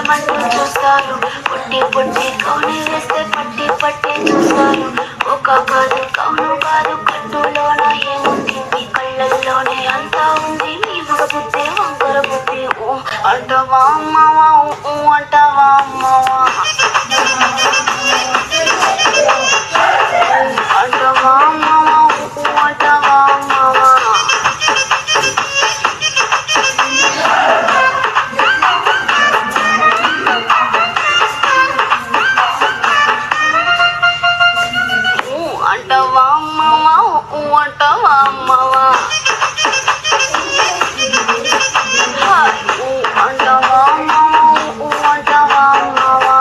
అందమంటూ చూస్తారు. పుట్టి పుట్టి కౌని వేస్తే పట్టి పట్టి చూస్తారు. ఒక కాదు కౌను కాదు కట్టులోన ఏముంది, మీ కళ్ళల్లోనే అంతా ఉంది. మీ మగ బుద్ధి వంకర బుద్ధి. అంటవా అమ్మవా అంటవా అమ్మవా అంటవా అమ్మవా అంటవా అమ్మవా. అంటవా అమ్మవా అంటవా అమ్మవా అంటవా అమ్మవా అంటవా అమ్మవా.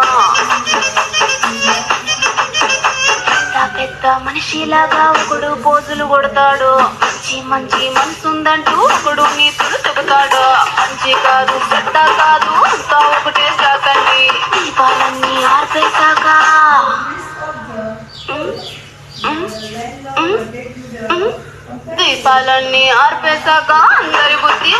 పెద్ద మనిషిలాగా ఒకడు పోజులు కొడతాడు. మంచి మంచి మనసుందంటూ ఒకడు నీతులు చెబుతాడు. మంచి కాదు చెడ్డ కాదు అంతా ఒకటే సాకండి. దీపాలన్నీ ఆర్పేశాక దీపాలన్నీ ఆర్పేశాక అందరి బుద్ధి